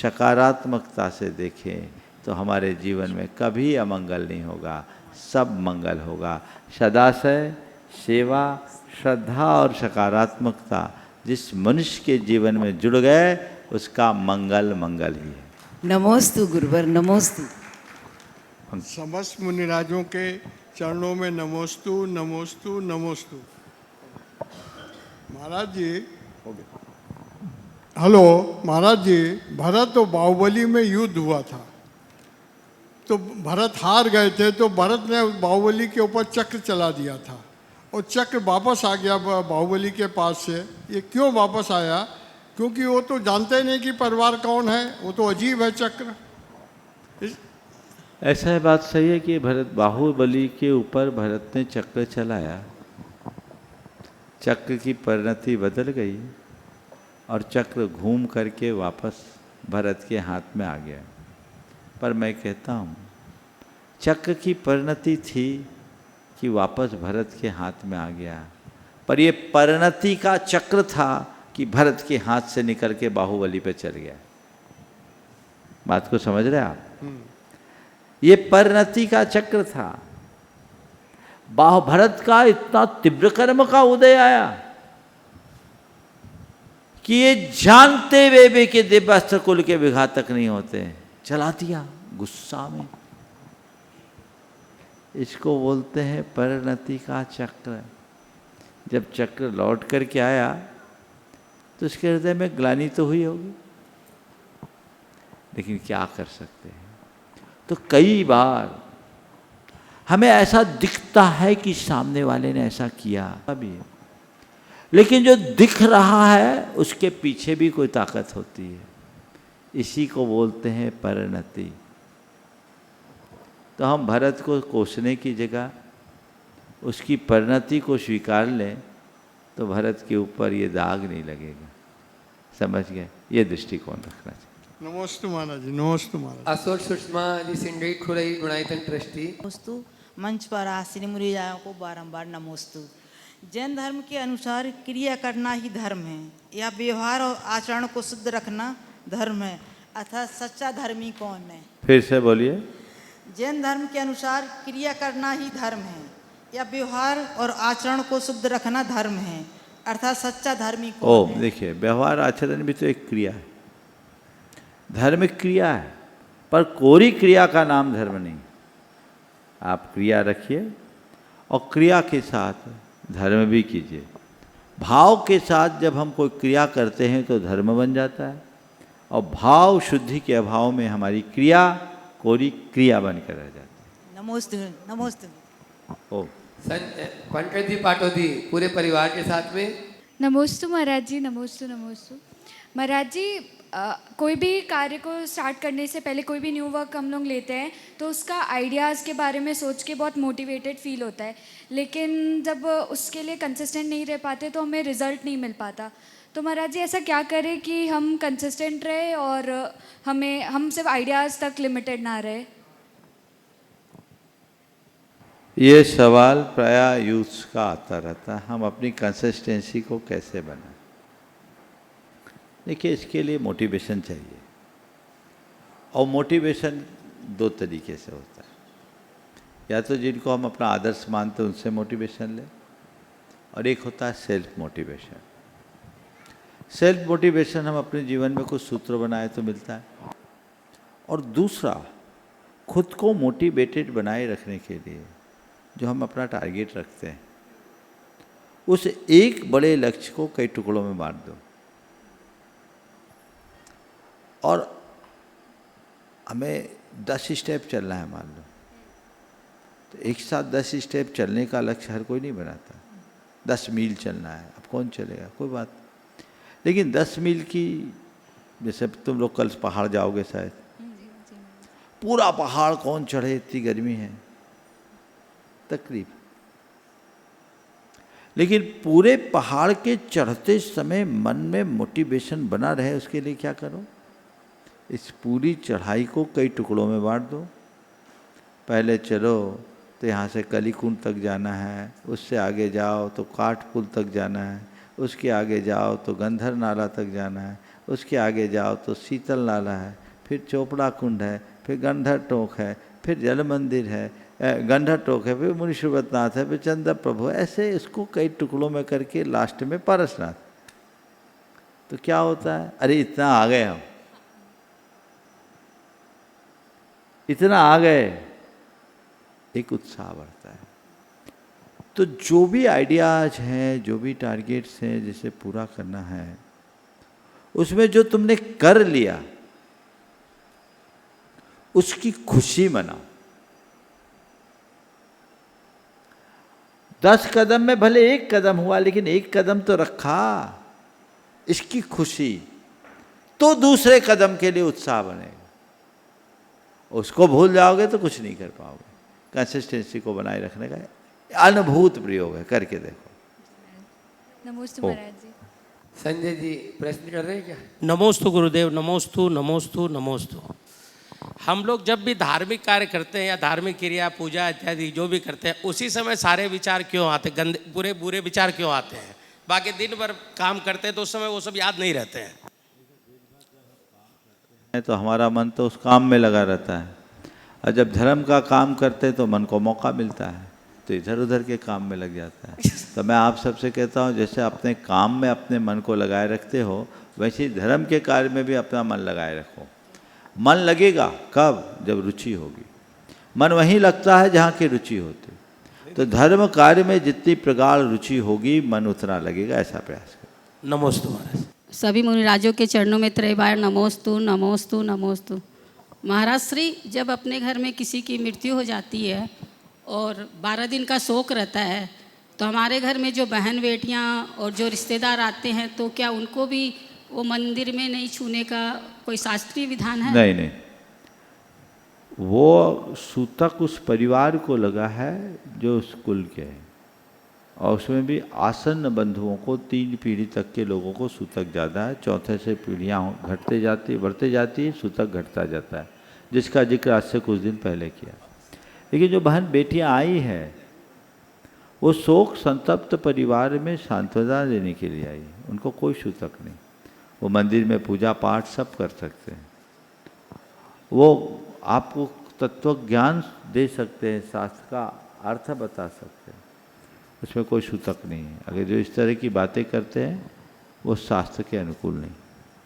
सकारात्मकता से देखें तो हमारे जीवन में कभी अमंगल नहीं होगा, सब मंगल होगा। सदाशय, सेवा, श्रद्धा और सकारात्मकता जिस मनुष्य के जीवन में जुड़ गए उसका मंगल मंगल ही है। नमोस्तु गुरुवर, नमोस्तु। समस्त मुनिराजों के चरणों में नमोस्तु नमोस्तु नमोस्तु। महाराज जी, हेलो महाराज जी, भरत और बाहुबली में युद्ध हुआ था तो भरत हार गए थे, तो भरत ने बाहुबली के ऊपर चक्र चला दिया था और चक्र वापस आ गया बाहुबली के पास से। ये क्यों वापस आया? क्योंकि वो तो जानते नहीं कि परिवार कौन है, वो तो अजीब है चक्र। ऐसा है, बात सही है कि भरत, बाहुबली के ऊपर भरत ने चक्र चलाया, चक्र की परिणति बदल गई और चक्र घूम करके वापस भरत के हाथ में आ गया। पर मैं कहता हूँ, चक्र की परिणति थी कि वापस भरत के हाथ में आ गया, पर ये परिणति का चक्र था कि भरत के हाथ से निकल के बाहुबली पे चल गया। बात को समझ रहे आप? ये परिणति का चक्र था। भरत का इतना तीव्र कर्म का उदय आया कि ये जानते हुए भी कि दिव्यास्त्र कुल के विघातक नहीं होते, चला दिया गुस्सा में। इसको बोलते हैं परिणति का चक्र। जब चक्र लौट करके आया तो उसके हृदय में ग्लानि तो हुई होगी, लेकिन क्या कर सकते हैं। तो कई बार हमें ऐसा दिखता है कि सामने वाले ने ऐसा किया अभी, लेकिन जो दिख रहा है उसके पीछे भी कोई ताकत होती है। इसी को बोलते हैं परिणति। तो हम भरत को कोसने की जगह उसकी परिणति को स्वीकार लें तो भरत के ऊपर ये दाग नहीं लगेगा। समझ गए? ये दृष्टिकोण रखना चाहिए। नमस्ते महाराज जी, नमस्ते महाराज। असोट सुषमा जी सिंगई खुरई गुणायतन ट्रस्टी। नमोस्तु। मंच पर आसीन मुनिराजों को बारंबार नमोस्तु। जैन धर्म के अनुसार क्रिया करना ही धर्म है या व्यवहार और आचरण को शुद्ध रखना धर्म है, अर्थात सच्चा धर्मी कौन है? फिर से बोलिए। जैन धर्म के अनुसार क्रिया करना ही धर्म है या व्यवहार और आचरण को शुद्ध रखना धर्म है, अर्थात सच्चा धर्मी कौन है? देखिए, व्यवहार आचरण भी तो एक क्रिया है, धर्म क्रिया है, पर कोरी क्रिया का नाम धर्म नहीं। आप क्रिया रखिए और क्रिया के साथ धर्म भी कीजिए। भाव के साथ जब हम कोई क्रिया करते हैं तो धर्म बन जाता है, और भाव शुद्धि के अभाव में हमारी क्रिया कोरी क्रिया बनकर रह जाती है। नमोस्तु नमोस्तु। ओ पंकज जी पाटोदी पूरे परिवार के साथ में। नमोस्तु महाराज जी, नमोस्तु नमोस्तु। महाराज जी, कोई भी कार्य को स्टार्ट करने से पहले कोई भी न्यू वर्क हम लोग लेते हैं तो उसका आइडियाज़ के बारे में सोच के बहुत मोटिवेटेड फील होता है, लेकिन जब उसके लिए कंसिस्टेंट नहीं रह पाते तो हमें रिजल्ट नहीं मिल पाता। तो महाराज जी ऐसा क्या करें कि हम कंसिस्टेंट रहे और हम सिर्फ आइडियाज़ तक लिमिटेड ना रहे? ये सवाल प्राय यूथ्स का आता रहता है, हम अपनी कंसिस्टेंसी को कैसे बनाएं। देखिए, इसके लिए मोटिवेशन चाहिए, और मोटिवेशन दो तरीके से होता है। या तो जिनको हम अपना आदर्श मानते हैं उनसे मोटिवेशन लें, और एक होता है सेल्फ मोटिवेशन। सेल्फ मोटिवेशन हम अपने जीवन में कुछ सूत्र बनाए तो मिलता है, और दूसरा खुद को मोटिवेटेड बनाए रखने के लिए जो हम अपना टारगेट रखते हैं, उस एक बड़े लक्ष्य को कई टुकड़ों में बांट दो। और हमें 10 स्टेप चलना है मान लो, तो एक साथ 10 स्टेप चलने का लक्ष्य हर कोई नहीं बनाता। 10 मील चलना है, अब कौन चलेगा, कोई बात। लेकिन 10 मील की, जैसे तुम लोग कल पहाड़ जाओगे शायद, पूरा पहाड़ कौन चढ़े, इतनी गर्मी है तकलीफ। लेकिन पूरे पहाड़ के चढ़ते समय मन में मोटिवेशन बना रहे, उसके लिए क्या करो, इस पूरी चढ़ाई को कई टुकड़ों में बांट दो। पहले चलो तो यहाँ से कलीकुंड तक जाना है, उससे आगे जाओ तो काठपुल तक जाना है, उसके आगे जाओ तो गंधर नाला तक जाना है, उसके आगे जाओ तो शीतल नाला है, फिर चोपड़ा कुंड है, फिर गंधर टोक है, फिर जल मंदिर है, गंधर टोक है, फिर मुनिश्रवतनाथ है, फिर चंद्र प्रभु। ऐसे इसको कई टुकड़ों में करके लास्ट में पारसनाथ। तो क्या होता है, अरे इतना आ गए हम, इतना आ गए, एक उत्साह बढ़ता है। तो जो भी आइडियाज हैं, जो भी टारगेट्स हैं जिसे पूरा करना है, उसमें जो तुमने कर लिया उसकी खुशी मनाओ। 10 कदम में भले 1 कदम हुआ, लेकिन 1 कदम तो रखा, इसकी खुशी, तो दूसरे कदम के लिए उत्साह बनेगा। उसको भूल जाओगे तो कुछ नहीं कर पाओगे। कंसिस्टेंसी को बनाए रखने का अनुभूत प्रयोग है, करके देखो। नमोस्तु महाराज जी। संजय जी प्रश्न कर रहे हैं क्या? नमोस्तु गुरुदेव, नमोस्तु नमोस्तु नमोस्तु। हम लोग जब भी धार्मिक कार्य करते हैं या धार्मिक क्रिया पूजा इत्यादि जो भी करते हैं, उसी समय सारे विचार क्यों आते, गंदे पूरे बुरे विचार क्यों आते हैं? बाकी दिन भर काम करते हैं तो उस समय वो सब याद नहीं रहते हैं। तो हमारा मन तो उस काम में लगा रहता है, और जब धर्म का काम करते हैं तो मन को मौका मिलता है तो इधर उधर के काम में लग जाता है। तो मैं आप सबसे कहता हूँ, जैसे अपने काम में अपने मन को लगाए रखते हो, वैसे ही धर्म के कार्य में भी अपना मन लगाए रखो। मन लगेगा कब, जब रुचि होगी। मन वहीं लगता है जहाँ की रुचि होती। तो धर्म कार्य में जितनी प्रगाढ़ रुचि होगी, मन उतना लगेगा। ऐसा प्रयास करो। नमोस्तु महाराज। सभी मुनिराजों के चरणों में त्रय बार नमोस्तु नमोस्तु नमोस्तु। महाराज श्री, जब अपने घर में किसी की मृत्यु हो जाती है और 12 दिन का शोक रहता है, तो हमारे घर में जो बहन बेटियां और जो रिश्तेदार आते हैं, तो क्या उनको भी वो मंदिर में नहीं छूने का कोई शास्त्रीय विधान है? नहीं नहीं, वो सूतक उस परिवार को लगा है जो उस कुल के हैं, और उसमें भी आसन्न बंधुओं को 3 पीढ़ी तक के लोगों को सूतक ज़्यादा है। चौथे से पीढ़ियाँ घटते जाती बढ़ते जाती है, सूतक घटता जाता है, जिसका जिक्र आज से कुछ दिन पहले किया। लेकिन जो बहन बेटियाँ आई हैं, वो शोक संतप्त परिवार में सांत्वना देने के लिए आई, उनको कोई सूतक नहीं। वो मंदिर में पूजा पाठ सब कर सकते हैं, वो आपको तत्व ज्ञान दे सकते हैं, शास्त्र का अर्थ बता सकते हैं, उसमें कोई सूतक नहीं है। अगर जो इस तरह की बातें करते हैं वो शास्त्र के अनुकूल नहीं।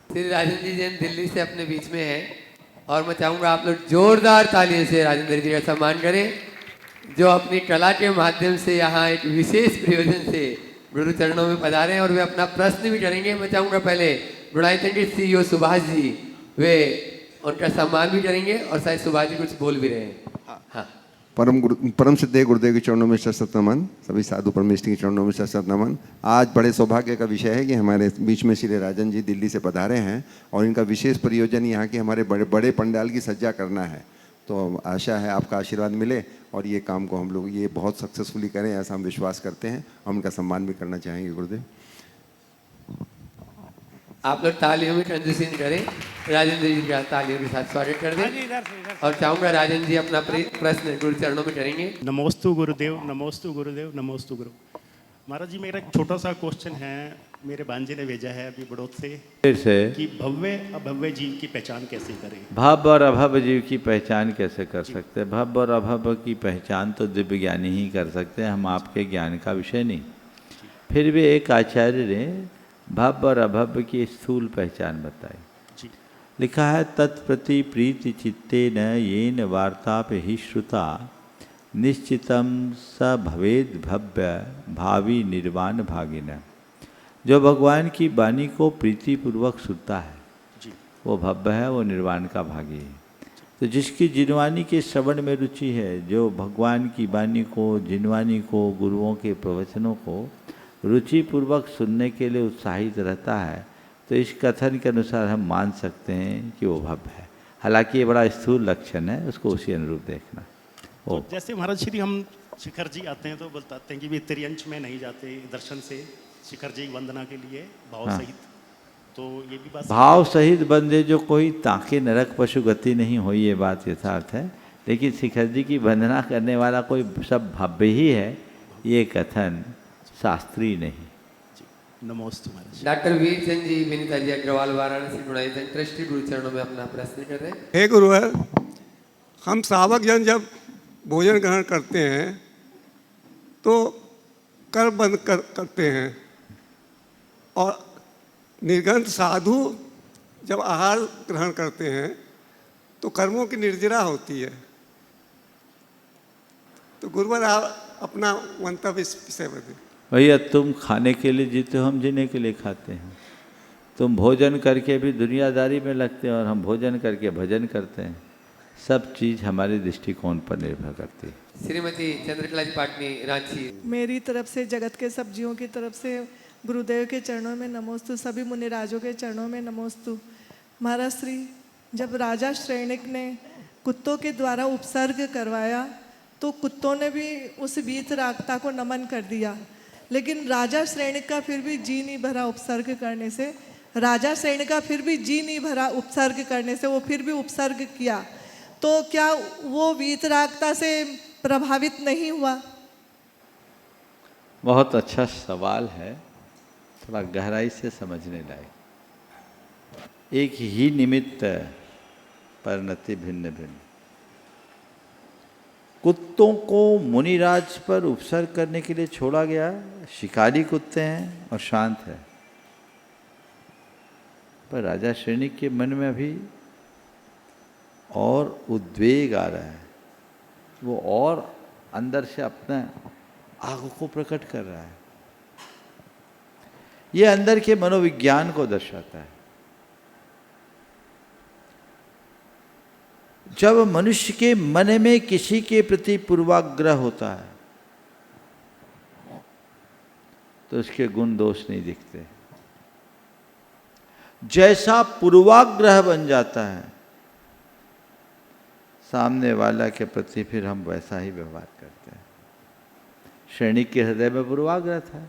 श्री राजेंद्र जी जैन दिल्ली से अपने बीच में है और मैं चाहूँगा आप लोग जोरदार तालियों से राजेंद्र जी का सम्मान करें, जो अपनी कला के माध्यम से यहाँ एक विशेष प्रयोजन से गुरु चरणों में पधारे हैं और वे अपना प्रश्न भी करेंगे। मैं चाहूँगा पहले गुणायतन के CEO सुभाष जी, वे उनका सम्मान भी करेंगे और शायद सुभाष जी कुछ बोल भी रहे हैं। हाँ, परम सिद्धे गुरुदेव के चरणों में शत नमन, सभी साधु परमेष्ठी के चरणों में शत नमन। आज बड़े सौभाग्य का विषय है कि हमारे बीच में श्री राजन जी दिल्ली से पधारे हैं और इनका विशेष प्रयोजन यहाँ के हमारे बड़े बड़े पंडाल की सज्जा करना है। तो आशा है आपका आशीर्वाद मिले और ये काम को हम लोग ये बहुत सक्सेसफुली करें, ऐसा हम विश्वास करते हैं। हम उनका सम्मान भी करना चाहेंगे गुरुदेव। आप लोग तालियों में कंजूसी करें, राजेंद्र जी का तालियों के साथ स्वागत कर दें और चाहूँगा राजेंद्र जी अपना प्रश्न गुरु चरणों में करेंगे। नमोस्तु गुरुदेव, नमोस्तु गुरुदेव, नमोस्तु गुरु महाराज जी। मेरा एक छोटा सा क्वेश्चन है, मेरे भांजे ने भेजा है अभी बड़ौत से कि भव्य अभव्य जीव की पहचान कैसे करें। भव्य और अभव्य जीव की पहचान कैसे कर सकते हैं? भव्य और अभव्य की पहचान तो दिव्य ज्ञानी ही कर सकते हैं, हम आपके ज्ञान का विषय नहीं। फिर भी एक आचार्य ने भव्य और अभव्य की स्थूल पहचान बताई। लिखा है, तत्प्रति प्रीति चित्ते न येन वार्ताप ही श्रुता निश्चितम स भवेद भव्य भावी निर्वाण भागिन। जो भगवान की वाणी को प्रीतिपूर्वक सुनता है वो भव्य है, वो निर्वाण का भागी है। तो जिसकी जिनवाणी के श्रवण में रुचि है, जो भगवान की वाणी को, जिनवाणी को, गुरुओं के प्रवचनों को रुचिपूर्वक सुनने के लिए उत्साहित रहता है, तो इस कथन के अनुसार हम मान सकते हैं कि वो भव्य है। हालांकि ये बड़ा स्थूल लक्षण है, उसको उसी अनुरूप देखना। तो जैसे महाराज श्री हम शिखर जी आते हैं तो बताते हैं कि भी तिर्यंच में नहीं जाते दर्शन से शिखर जी की वंदना के लिए भाव सहित, तो ये भी बात भाव सहित बंदे जो कोई ताके नरक पशु गति नहीं हो, ये बात यथार्थ है। लेकिन शिखर जी की वंदना करने वाला कोई सब भव्य ही है, ये कथन शास्त्रीय नहीं। नमोस्तु महाराज। डॉक्टर वीर चंद जी विनीता जी अग्रवाल वाराणसी गुणायतन ट्रस्टी गुरु चरणों में अपना प्रश्न कर रहे हैं। हे गुरुवर, हम श्रावक जन जब भोजन ग्रहण करते हैं तो कर बंद करते हैं और निर्गंथ साधु जब आहार ग्रहण करते हैं तो कर्मों की निर्जरा होती है। तो गुरुवर आप अपना मंतव्य इस विषय में दें। भैया, तुम खाने के लिए जीते हो, हम जीने के लिए खाते हैं। तुम भोजन करके भी दुनियादारी में लगते हैं और हम भोजन करके भजन करते हैं। सब चीज़ हमारे दृष्टिकोण पर निर्भर करती है। श्रीमती चंद्रकला जी पाटनी रांची। मेरी तरफ से, जगत के सब जीवों की तरफ से गुरुदेव के चरणों में नमोस्तु, सभी मुनिराजों के चरणों में नमोस्तु। महाराज श्री, जब राजा श्रेणिक ने कुत्तों के द्वारा उपसर्ग करवाया तो कुत्तों ने भी उस वीतरागता को नमन कर दिया, लेकिन राजा श्रेणिक का फिर भी जी नहीं भरा उपसर्ग करने से। राजा श्रेणिक का फिर भी जी नहीं भरा उपसर्ग करने से, वो फिर भी उपसर्ग किया, तो क्या वो वीतरागता से प्रभावित नहीं हुआ? बहुत अच्छा सवाल है, थोड़ा गहराई से समझने लायक। एक ही निमित्त परिणति भिन्न भिन्न। कुत्तों को मुनिराज पर उपसर्ग करने के लिए छोड़ा गया, शिकारी कुत्ते हैं और शांत है। पर राजा श्रेणिक के मन में अभी और उद्वेग आ रहा है, वो और अंदर से अपने आग को प्रकट कर रहा है। ये अंदर के मनोविज्ञान को दर्शाता है। जब मनुष्य के मन में किसी के प्रति पूर्वाग्रह होता है तो उसके गुण दोष नहीं दिखते। जैसा पूर्वाग्रह बन जाता है सामने वाला के प्रति, फिर हम वैसा ही व्यवहार करते हैं। श्रेणिक के हृदय में पूर्वाग्रह था,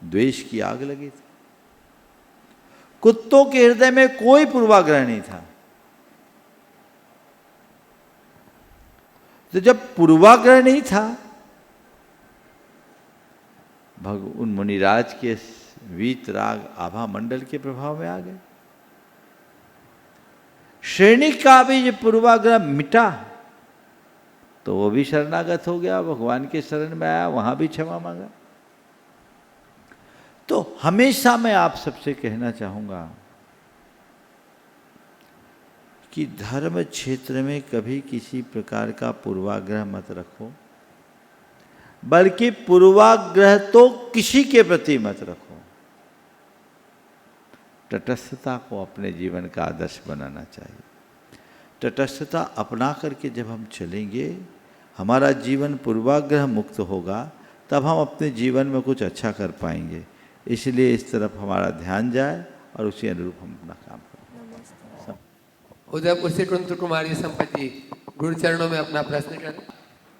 द्वेष की आग लगी थी। कुत्तों के हृदय में कोई पूर्वाग्रह नहीं था। तो जब पूर्वाग्रह नहीं था उन मुनिराज के वीत राग आभा मंडल के प्रभाव में आ गए। श्रेणिक का भी जो पूर्वाग्रह मिटा तो वो भी शरणागत हो गया, भगवान के शरण में आया, वहां भी क्षमा मांगा। तो हमेशा मैं आप सबसे कहना चाहूंगा कि धर्म क्षेत्र में कभी किसी प्रकार का पूर्वाग्रह मत रखो, बल्कि पूर्वाग्रह तो किसी के प्रति मत रखो। तटस्थता को अपने जीवन का आदर्श बनाना चाहिए। तटस्थता अपना करके जब हम चलेंगे, हमारा जीवन पूर्वाग्रह मुक्त होगा, तब हम अपने जीवन में कुछ अच्छा कर पाएंगे। इसलिए इस तरफ हमारा ध्यान जाए और उसी अनुरूप हम अपना काम करें। उदयपुर से कुंत कुमारी संपत्ति गुरु चरणों में अपना प्रश्न करें।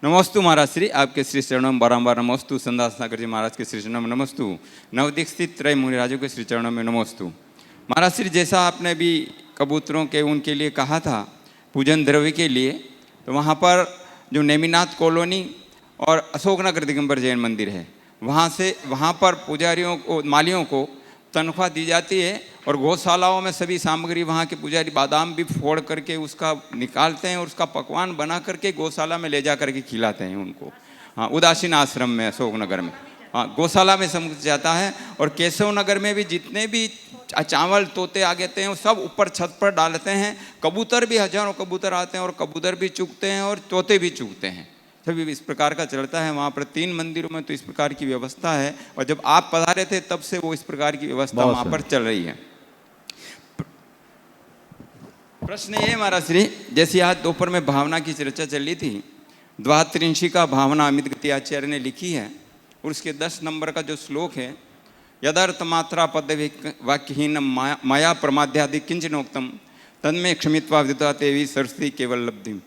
नमोस्तु महाराज श्री, आपके श्री चरणों में बारंबार नमोस्तु। संदास नागर जी महाराज के श्री चरणों में नमोस्तु। नवदीक्षित त्रय मुनिराजों के श्री चरणों में नमोस्तु। महाराज श्री, जैसा आपने भी कबूतरों के उनके लिए कहा था पूजन द्रव्य के लिए, तो वहाँ पर जो नेमिनाथ कॉलोनी और अशोकनगर दिगंबर जैन मंदिर है, वहाँ पर पुजारियों को, मालियों को तनख्वाह दी जाती है और गौशालाओं में सभी सामग्री वहाँ के पुजारी बादाम भी फोड़ करके उसका निकालते हैं और उसका पकवान बना करके गौशाला में ले जा करके खिलाते हैं उनको। हाँ, उदासीन आश्रम में अशोकनगर में, हाँ, गौशाला में समझ जाता है। और केशव नगर में भी जितने भी चावल तोते आ गए हैं वो सब ऊपर छत पर डालते हैं। कबूतर भी हजारों कबूतर आते हैं और कबूतर भी चुगते हैं और तोते भी चुगते हैं। सभी इस प्रकार का चलता है। वहाँ पर 3 मंदिरों में तो इस प्रकार की व्यवस्था है और जब आप पधारे थे तब से वो इस प्रकार की व्यवस्था वहाँ पर चल रही है। प्रश्न ये महाराज श्री, जैसे आज दोपहर में भावना की चर्चा चल रही थी, द्वात्रिंशिका भावना अमित गति आचार्य ने लिखी है और उसके 10 नंबर का जो श्लोक है, यदर्थ मात्रा पद वाक्यहीन माया प्रमाद्यादि किंचनोक्तम तन्मे क्षमित्वा विदिता तेवी सरस्वती केवल लब्धि।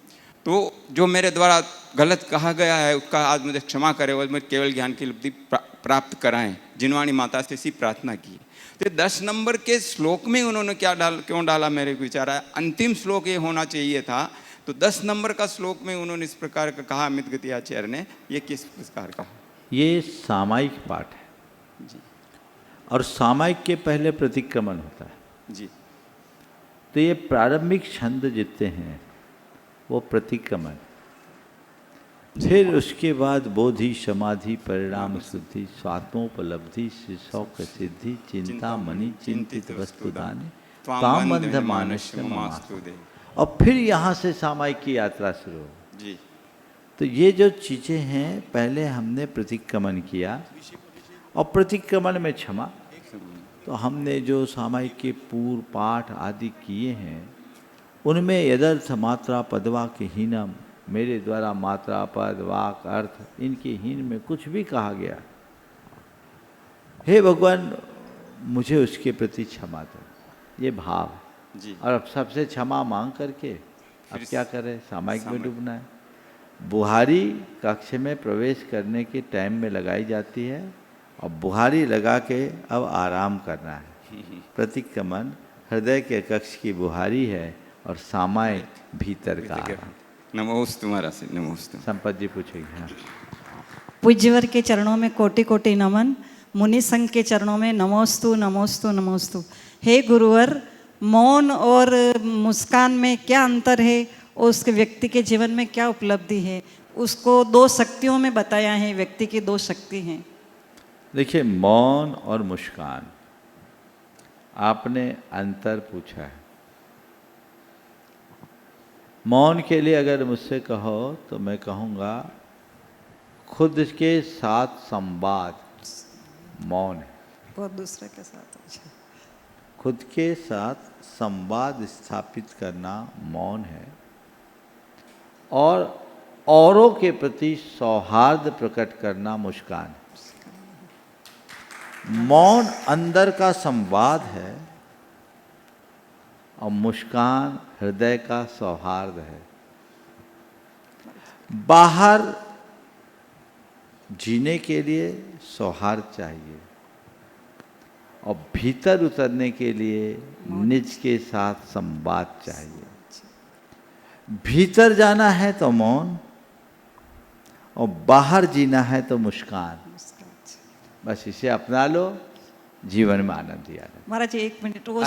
तो जो मेरे द्वारा गलत कहा गया है उसका आज मुझे क्षमा करे और मुझे केवल ज्ञान की लब्धि प्राप्त कराएं, जिनवाणी माता से इसी प्रार्थना की। तो 10 नंबर के श्लोक में उन्होंने क्यों डाला, मेरे को विचार आया। अंतिम श्लोक ये होना चाहिए था। तो 10 नंबर का श्लोक में उन्होंने इस प्रकार का कहा अमित गति आचार्य ने, ये किस प्रकार का? ये सामायिक पाठ है जी, और सामायिक के पहले प्रतिक्रमण होता है जी। तो ये प्रारंभिक छंद जितने हैं वो प्रतिक्रमण, फिर उसके बाद बोधि समाधि परिणाम शुद्धि स्वात्मोपलब्धि शौक सिद्धि चिंता मणि चिंतित वस्तुदानी ताम बंध मानस्य ममास्तु दे। और फिर यहाँ से सामायिक की यात्रा शुरू हो जी। तो ये जो चीज़ें हैं, पहले हमने प्रतिक्रमण किया और प्रतिक्रमण में क्षमा। तो हमने जो सामायिक के पूर्व पाठ आदि किए हैं उनमें यदर्थ मात्रा पदवाक्य हीनम, मेरे द्वारा मात्रा पद वाक अर्थ इनके हीन में कुछ भी कहा गया, हे भगवान मुझे उसके प्रति क्षमा दो, ये भाव है जी। और अब सबसे क्षमा मांग करके अब क्या करें, सामायिक में डूबना है। बुहारी कक्ष में प्रवेश करने के टाइम में लगाई जाती है और बुहारी लगा के अब आराम करना है। प्रतिक्रमण हृदय के कक्ष की बुहारी है और सामायिक भीतर का आराम। नमोस्तु महाराज से, नमोस्तु। संपत जी पूछेंगे। हाँ। पूज्यवर के चरणों में कोटि कोटि नमन, मुनि संघ के चरणों में नमोस्तु नमोस्तु नमोस्तु। हे गुरुवर, मौन और मुस्कान में क्या अंतर है और उसके व्यक्ति के जीवन में क्या उपलब्धि है, उसको 2 शक्तियों में बताया है। व्यक्ति की 2 शक्ति हैं। देखिए, मौन और मुस्कान, आपने अंतर पूछा है। मौन के लिए अगर मुझसे कहो तो मैं कहूँगा खुद के साथ संवाद मौन है। और दूसरे के साथ अच्छा, खुद के साथ संवाद स्थापित करना मौन है और औरों के प्रति सौहार्द प्रकट करना मुस्कान है। मौन अंदर का संवाद है और मुस्कान हृदय का सौहार्द है। बाहर जीने के लिए सौहार्द चाहिए और भीतर उतरने के लिए निज के साथ संवाद चाहिए। भीतर जाना है तो मौन और बाहर जीना है तो मुस्कान। बस इसे अपना लो, जीवन में आनंद ही आनंद। महाराज जी 1 मिनट, वो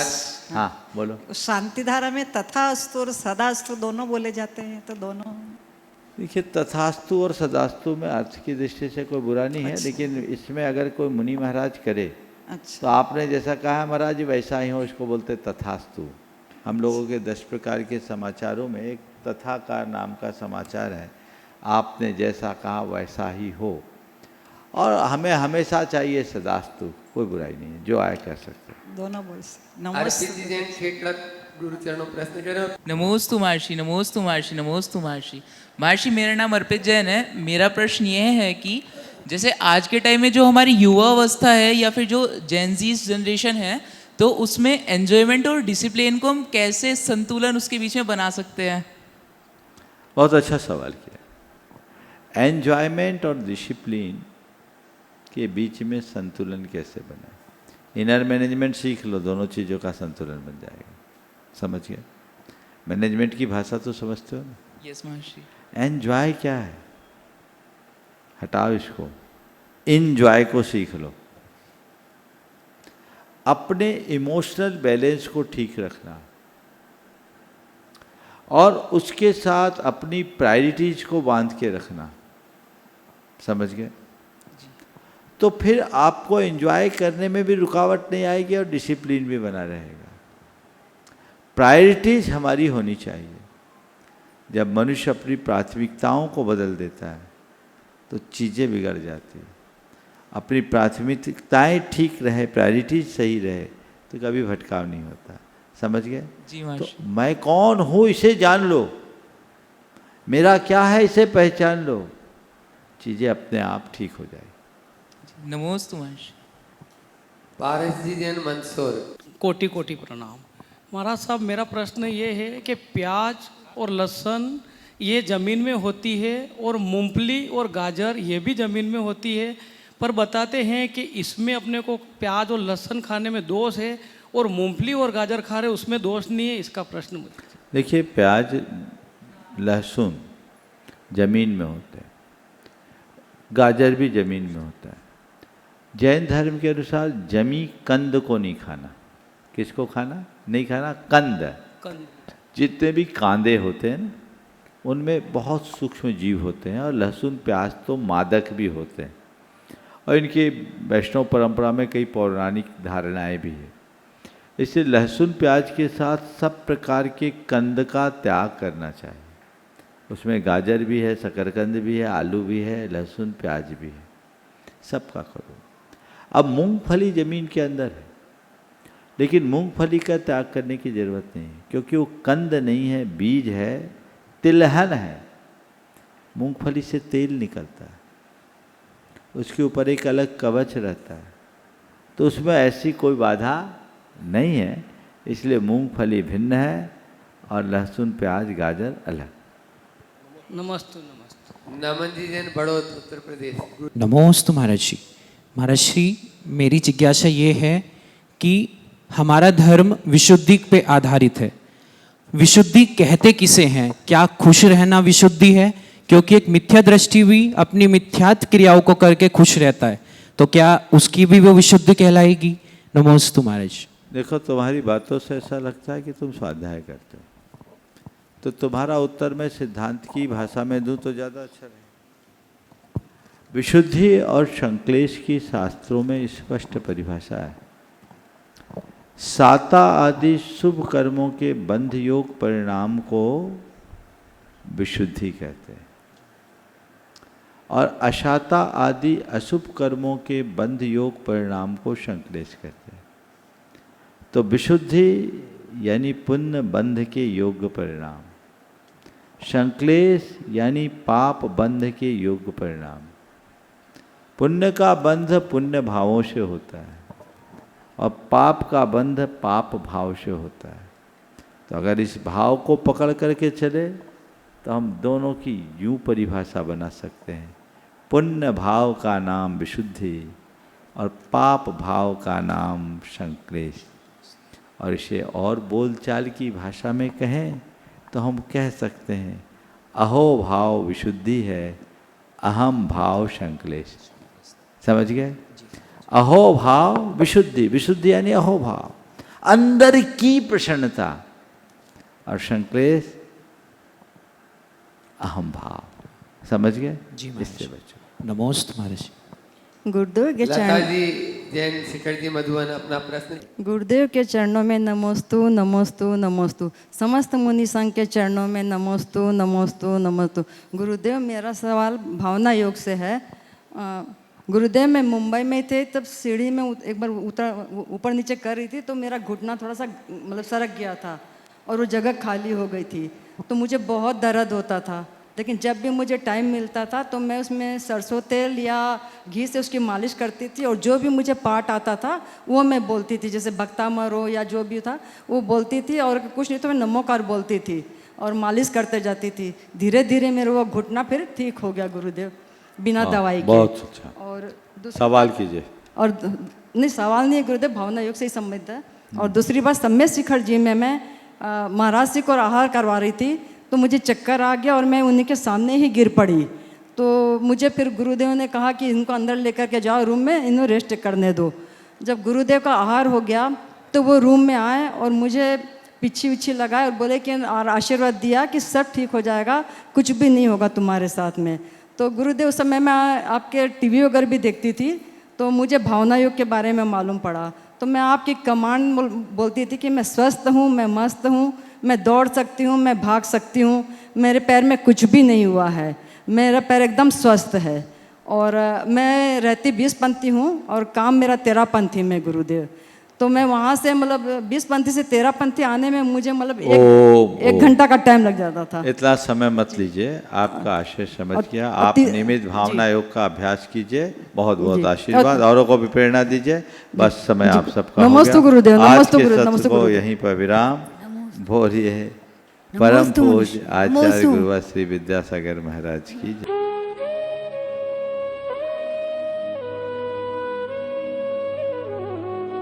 हाँ बोलो। शांति धारा में तथास्तु और सदास्तु दोनों बोले जाते हैं, तो दोनों देखिए, तथास्तु और सदास्तु में अर्थ की दृष्टि से कोई बुरा नहीं है, लेकिन इसमें अगर कोई मुनि महाराज करे तो आपने जैसा कहा महाराज वैसा ही हो, इसको बोलते तथास्तु। हम लोगों के 10 प्रकार के समाचारों में एक तथाकार नाम का समाचार है, आपने जैसा कहा वैसा ही हो। और हमें हमेशा चाहिए सदास्तु, कोई बुराई नहीं है, जो आए कर सकते हैं। दोनों बोल सकते। अर्पित जी जैन क्षेत्र गुरु चरणों प्रश्न करो। नमोस्तु महर्षि, नमोस्तु महर्षि, नमोस्तु महर्षि। महर्षि मेरा नाम अर्पित जैन है। मेरा प्रश्न ये है कि जैसे आज के टाइम में जो हमारी युवा अवस्था है या फिर जो जेनजीस जनरेशन है, तो उसमें एन्जॉयमेंट और डिसिप्लिन को हम कैसे संतुलन उसके बीच में बना सकते हैं? बहुत अच्छा सवाल किया। एन्जॉयमेंट और डिसिप्लिन के बीच में संतुलन कैसे बनाए? इनर मैनेजमेंट सीख लो, दोनों चीज़ों का संतुलन बन जाएगा। समझ गए? मैनेजमेंट की भाषा तो समझते हो ना? यस महर्षि। एन्जॉय क्या है? हटाओ इसको, इनजॉय को सीख लो। अपने इमोशनल बैलेंस को ठीक रखना और उसके साथ अपनी प्रायोरिटीज को बांध के रखना। समझ गए? तो फिर आपको एंजॉय करने में भी रुकावट नहीं आएगी और डिसिप्लिन भी बना रहेगा। प्रायोरिटीज हमारी होनी चाहिए। जब मनुष्य अपनी प्राथमिकताओं को बदल देता है तो चीज़ें बिगड़ जाती हैं। अपनी प्राथमिकताएं ठीक रहे, प्रायोरिटीज सही रहे तो कभी भटकाव नहीं होता। समझ गए? जी तो महर्षि। मैं कौन हूँ इसे जान लो, मेरा क्या है इसे पहचान लो, चीज़ें अपने आप ठीक हो जाएगी। नमोस्तु महर्षि। पारस जी जैन मंदसौर। कोटि कोटि प्रणाम। महाराज साहब मेरा प्रश्न ये है कि प्याज और लहसुन ये ज़मीन में होती है और मूंगफली और गाजर ये भी ज़मीन में होती है, पर बताते हैं कि इसमें अपने को प्याज और लहसुन खाने में दोष है और मूंगफली और गाजर खा रहे उसमें दोष नहीं है। इसका प्रश्न मुझे। देखिए, प्याज लहसुन जमीन में होते हैं, गाजर भी जमीन में होता है। जैन धर्म के अनुसार जमी कंद को नहीं खाना। किसको खाना नहीं खाना? कंद। जितने भी कांदे होते हैं ना, उनमें बहुत सूक्ष्म जीव होते हैं और लहसुन प्याज तो मादक भी होते हैं और इनकी वैष्णव परंपरा में कई पौराणिक धारणाएं भी है। इसलिए लहसुन प्याज के साथ सब प्रकार के कंद का त्याग करना चाहिए। उसमें गाजर भी है, शकरकंद भी है, आलू भी है, लहसुन प्याज भी है, सबका करो। अब मूंगफली ज़मीन के अंदर है, लेकिन मूंगफली का त्याग करने की ज़रूरत नहीं है, क्योंकि वो कंद नहीं है, बीज है, तिलहन है। मूंगफली से तेल निकलता है, उसके ऊपर एक अलग कवच रहता है, तो उसमें ऐसी कोई बाधा नहीं है। इसलिए मूंगफली भिन्न है और लहसुन प्याज गाजर अलग। नमस्ते नमस्ते। नमन जी जैन बड़ौद उत्तर प्रदेश। नमोस्तु महाराज जी। महाराज जी मेरी जिज्ञासा ये है कि हमारा धर्म विशुद्धि पे आधारित है। विशुद्धि कहते किसे हैं? क्या खुश रहना विशुद्धि है? क्योंकि एक मिथ्या दृष्टि भी अपनी मिथ्यात क्रियाओं को करके खुश रहता है, तो क्या उसकी भी वो विशुद्धि कहलाएगी? नमोस्तु महाराज। देखो, तुम्हारी बातों से ऐसा लगता है कि तुम स्वाध्याय करते हो, तो तुम्हारा उत्तर मैं सिद्धांत की भाषा में दूं तो ज़्यादा अच्छा रहेगा। विशुद्धि और संक्लेश की शास्त्रों में स्पष्ट परिभाषा है। साता आदि शुभ कर्मों के बंध योग परिणाम को विशुद्धि कहते हैं और अशाता आदि अशुभ कर्मों के बंध योग परिणाम को संक्लेश कहते हैं। तो विशुद्धि यानी पुण्य बंध के योग्य परिणाम, संक्लेश यानी पाप बंध के योग्य परिणाम। पुण्य का बंध पुण्य भावों से होता है और पाप का बंध पाप भाव से होता है। तो अगर इस भाव को पकड़ करके चले तो हम दोनों की यूं परिभाषा बना सकते हैं, पुण्य भाव का नाम विशुद्धि और पाप भाव का नाम संक्लेश। और इसे और बोलचाल की भाषा में कहें तो हम कह सकते हैं, अहो भाव विशुद्धि है, अहम भाव संक्लेश। समझ गए? अहोभाव विशुद्धि, विशुद्धि यानी अहोभाव, अंदर की प्रसन्नता, और संक्लेश अहम भाव। समझ गए? जी इससे बचो। नमोस्त महाराज। गुरुदेव के लता चरण, जी, जैन शिखर जी मधुबन, अपना प्रश्न। गुरुदेव के चरणों में नमोस्तु नमोस्तु नमोस्तु, समस्त मुनि संघ के चरणों में नमोस्तु नमोस्तु नमोस्तु। गुरुदेव, मेरा सवाल भावना योग से है। गुरुदेव, मैं मुंबई में थे, तब सीढ़ी में एक बार ऊपर नीचे कर रही थी, तो मेरा घुटना थोड़ा सा मतलब सरक गया था और वो जगह खाली हो गई थी, तो मुझे बहुत दर्द होता था। लेकिन जब भी मुझे टाइम मिलता था तो मैं उसमें सरसों तेल या घी से उसकी मालिश करती थी, और जो भी मुझे पाठ आता था वो मैं बोलती थी, जैसे भक्ता मरो या जो भी था वो बोलती थी, और कुछ नहीं तो मैं नमोकार बोलती थी और मालिश करते जाती थी। धीरे धीरे मेरा वो घुटना फिर ठीक हो गया गुरुदेव, बिना दवाई के। बहुत अच्छा। और सवाल कीजिए। और नहीं, सवाल नहीं है गुरुदेव, भावना योग से ही संबंधित है। और दूसरी बात, सम्यक शिखर जी में मैं महाराज जी को आहार करवा रही थी, तो मुझे चक्कर आ गया और मैं उन्हीं के सामने ही गिर पड़ी। तो मुझे फिर गुरुदेव ने कहा कि इनको अंदर लेकर के जाओ रूम में, इन्हें रेस्ट करने दो। जब गुरुदेव का आहार हो गया तो वो रूम में आए और मुझे पीछे पीछे लगाए और बोले कि, और आशीर्वाद दिया कि सब ठीक हो जाएगा, कुछ भी नहीं होगा तुम्हारे साथ में। तो गुरुदेव, उस समय मैं आपके टीवी वगैरह भी देखती थी, तो मुझे भावना योग के बारे में मालूम पड़ा। तो मैं आपकी कमांड बोलती थी कि मैं स्वस्थ हूँ, मैं मस्त हूँ, मैं दौड़ सकती हूँ, मैं भाग सकती हूँ, मेरे पैर में कुछ भी नहीं हुआ है, मेरा पैर एकदम स्वस्थ है। और मैं रहती 20 पंथी हूँ और काम मेरा 13 पंथी में गुरुदेव। तो मैं वहाँ से मतलब 20 पंथी से 13 पंथी आने में मुझे मतलब एक घंटा का टाइम लग जाता था। इतना समय मत लीजिए, आपका आशय समझ गया। आप नियमित भावना योग का अभ्यास कीजिए। बहुत बहुत आशीर्वाद, औरों को भी प्रेरणा दीजिए। बस समय आप सबका हो नमस्ते गया। गुरुदेव, आज नमस्ते के गुरुदेव, सत्र नमस्ते को गुरुदेव। यहीं पर विराम। बोलिए परम पूज्य आचार्य गुरुवर श्री विद्यासागर महाराज की जय।